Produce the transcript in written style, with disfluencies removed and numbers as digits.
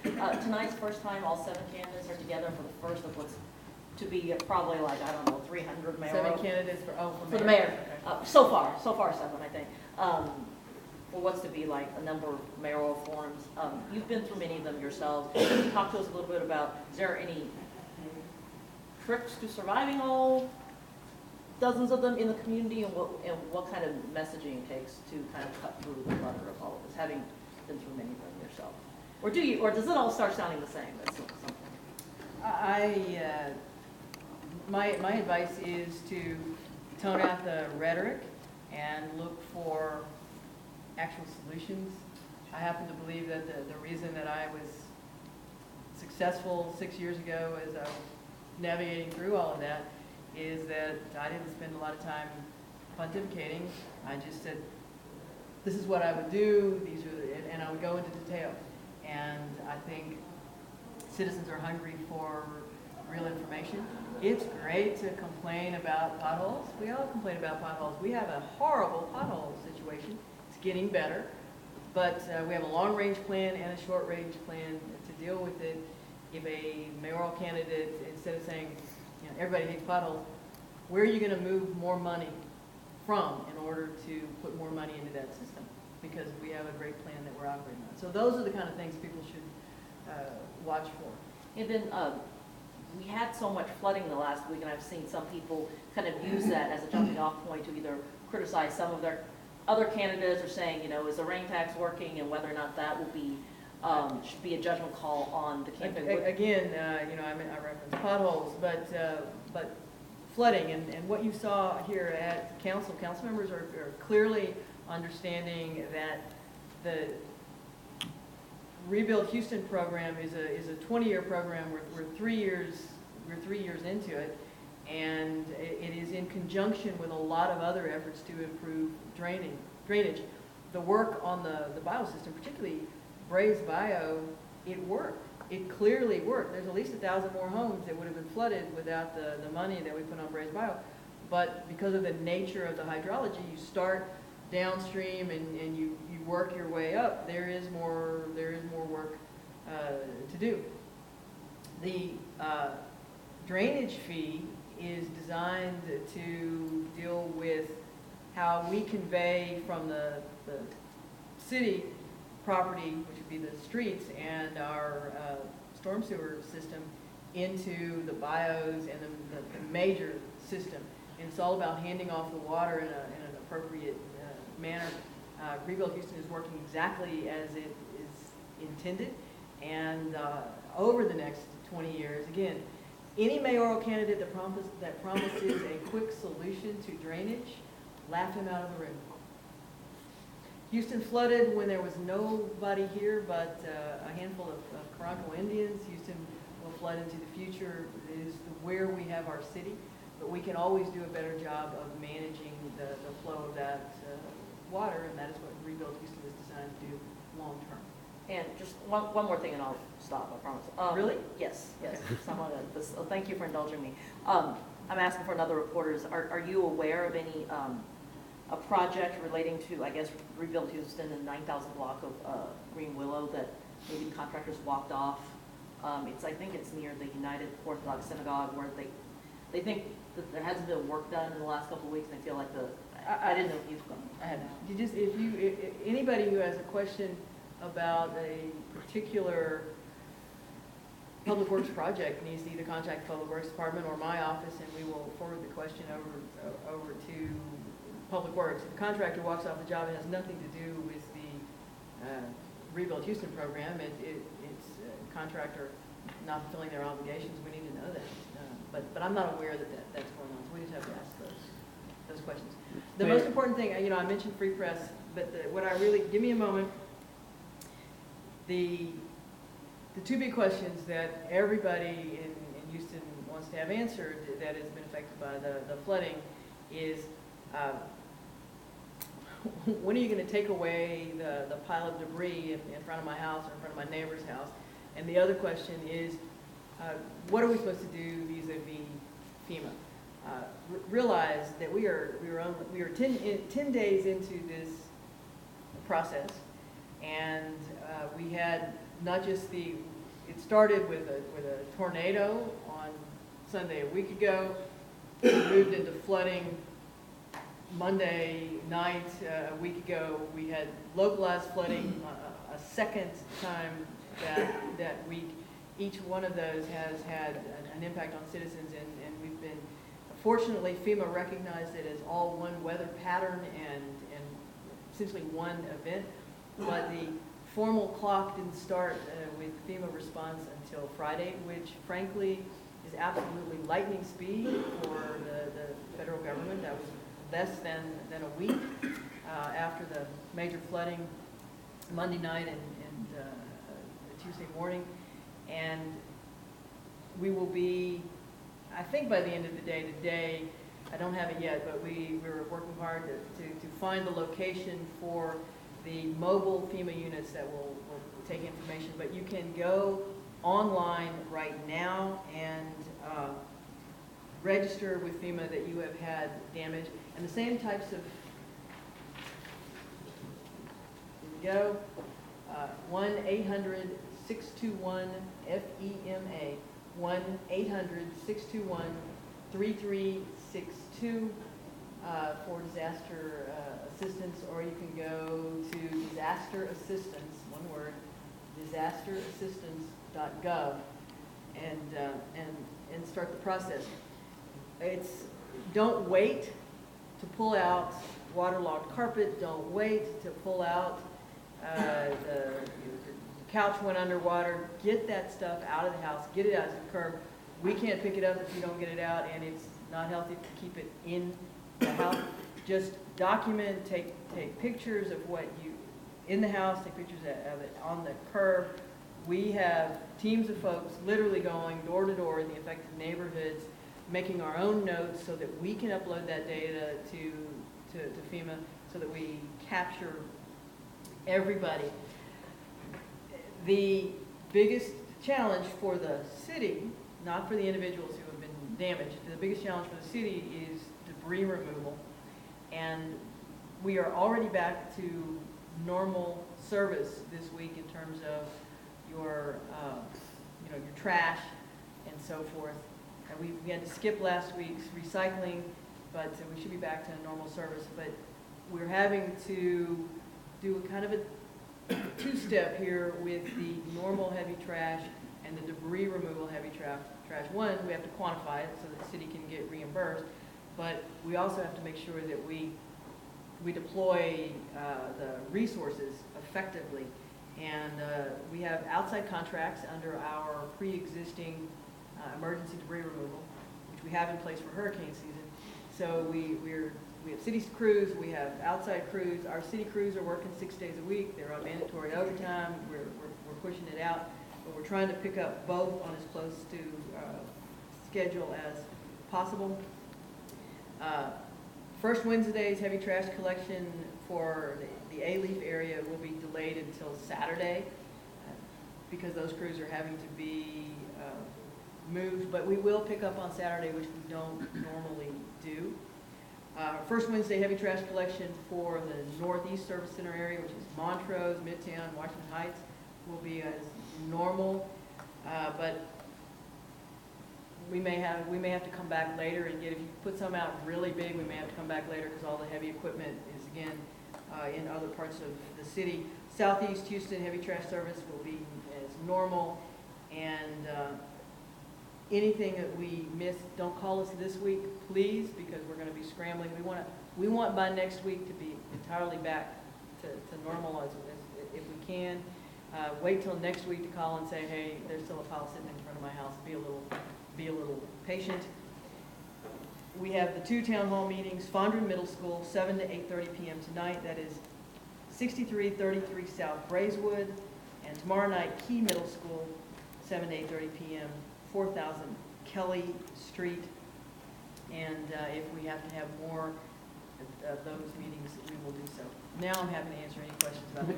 Tonight's first time all 7 candidates are together for the first of what's to be probably like, I don't know, 300 mayoral. 7 candidates for the mayor. So far 7, I think. For what's to be like a number of mayoral forums. You've been through many of them yourselves. Can you talk to us a little bit about, is there any tricks to surviving all dozens of them in the community, and what kind of messaging it takes to kind of cut through the clutter of all of this, having been through many of them yourself? Or do you, or does it all start sounding the same at some point? My advice is to tone out the rhetoric and look for actual solutions. I happen to believe that the reason that I was successful 6 years ago as I was navigating through all of that is that I didn't spend a lot of time pontificating. I just said, this is what I would do, and I would go into detail. And I think citizens are hungry for real information. It's great to complain about potholes. We all complain about potholes. We have a horrible pothole situation. It's getting better, but we have a long-range plan and a short-range plan to deal with it. If a mayoral candidate, instead of saying, you know, everybody hates potholes, where are you going to move more money from in order to put more money into that system? Because we have a great plan that we're operating on. So those are the kind of things people should watch for. And then we had so much flooding the last week, and I've seen some people kind of use that as a jumping off point to either criticize some of their other candidates or saying, you know, is the rain tax working, and whether or not that will be should be a judgment call on the campaign. Again, you know, I referenced potholes, but flooding and what you saw here at council members are clearly understanding that the Rebuild Houston program is a 20-year program. We're 3 years into it, and it is in conjunction with a lot of other efforts to improve drainage. The work on the biosystem, particularly Braze Bio, it worked. It clearly worked. There's at least 1,000 more homes that would have been flooded without the money that we put on Braze Bio. But because of the nature of the hydrology, you start downstream and you work your way up. There is more work to do. The drainage fee is designed to deal with how we convey from the city property, which would be the streets, and our storm sewer system into the bios and the major system. And it's all about handing off the water in an appropriate manner. Rebuild Houston is working exactly as it is intended, and over the next 20 years, again, any mayoral candidate that promises a quick solution to drainage, laugh him out of the room. Houston flooded when there was nobody here but a handful of Karanko Indians. Houston will flood into the future. It is where we have our city, but we can always do a better job of managing the flow of that water, and that is what Rebuild Houston is designed to do long term. And just one more thing, and I'll stop, I promise. Really? Yes. Thank you for indulging me. I'm asking for another reporters. Are you aware of any a project relating to, I guess, Rebuild Houston and 9,000 block of Green Willow that maybe the contractors walked off? I think it's near the United Orthodox Synagogue, where they think that there hasn't been work done in the last couple of weeks, and they feel like I didn't know if you've gone. I had not. If anybody who has a question about a particular public works project needs to either contact the Public Works Department or my office, and we will forward the question over to Public Works. If the contractor walks off the job, it has nothing to do with the Rebuild Houston program. It's a contractor not fulfilling their obligations. We need to know that. But I'm not aware that that's going on, so we just have to ask those questions. The most important thing, you know, I mentioned free press, but give me a moment. The two big questions that everybody in Houston wants to have answered that has been affected by the flooding is, when are you going to take away the pile of debris in front of my house or in front of my neighbor's house? And the other question is, what are we supposed to do vis-a-vis FEMA? Realize that we are 10 days into this process, and we had not just it started with a tornado on Sunday a week ago. We moved into flooding Monday night a week ago. We had localized flooding a second time that week. Each one of those has had an impact on citizens, and we've been, fortunately, FEMA recognized it as all one weather pattern and essentially one event, but the formal clock didn't start with FEMA response until Friday, which frankly is absolutely lightning speed for the federal government. That was less than a week after the major flooding Monday night and Tuesday morning. And we will be, I think by the end of the day today, I don't have it yet, but we're working hard to find the location for the mobile FEMA units that will take information. But you can go online right now and register with FEMA that you have had damage. And the same types of, here we go, 1-800-621-FEMA, 1-800-621-3362 for disaster assistance, or you can go to disaster assistance, one word, disasterassistance.gov, and start the process. Don't wait to pull out waterlogged carpet. Don't wait to pull out the couch went underwater. Get that stuff out of the house. Get it out to the curb. We can't pick it up if you don't get it out, and it's not healthy to keep it in the house. Just document, take pictures of what you in the house. Take pictures of it on the curb. We have teams of folks literally going door to door in the affected neighborhoods, making our own notes so that we can upload that data to FEMA so that we capture everybody. The biggest challenge for the city, not for the individuals who have been damaged, the biggest challenge for the city is debris removal. And we are already back to normal service this week in terms of your trash and so forth. And we had to skip last week's recycling, but we should be back to normal service. But we're having to do a kind of a two-step here with the normal heavy trash and the debris removal heavy trash. One, we have to quantify it so that the city can get reimbursed, but we also have to make sure that we deploy the resources effectively. And we have outside contracts under our pre-existing emergency debris removal, which we have in place for hurricane season. So we have city crews, we have outside crews. Our city crews are working 6 days a week. They're on mandatory overtime. We're pushing it out, but we're trying to pick up both on as close to schedule as possible. First Wednesday's heavy trash collection for the A-Leaf area will be delayed until Saturday because those crews are having to be moved, but we will pick up on Saturday, which we don't normally do. First Wednesday heavy trash collection for the Northeast Service Center area, which is Montrose, Midtown, Washington Heights, will be as normal, but we may have to come back later and get, if you put some out really big, we may have to come back later because all the heavy equipment is again in other parts of the city. Southeast Houston heavy trash service will be as normal, and anything that we miss, don't call us this week, please, because we're going to be scrambling. We want by next week to be entirely back to normal as if we can. Wait till next week to call and say, hey, there's still a pile sitting in front of my house. Be a little patient. We have the 2 town hall meetings, Fondren Middle School, 7 to 8:30 p.m. tonight. That is 6333 South Braeswood. And tomorrow night, Key Middle School, 7 to 8:30 p.m., 4000 Kelly Street. And if we have to have more of those meetings, we will do so. Now I'm happy to answer any questions about the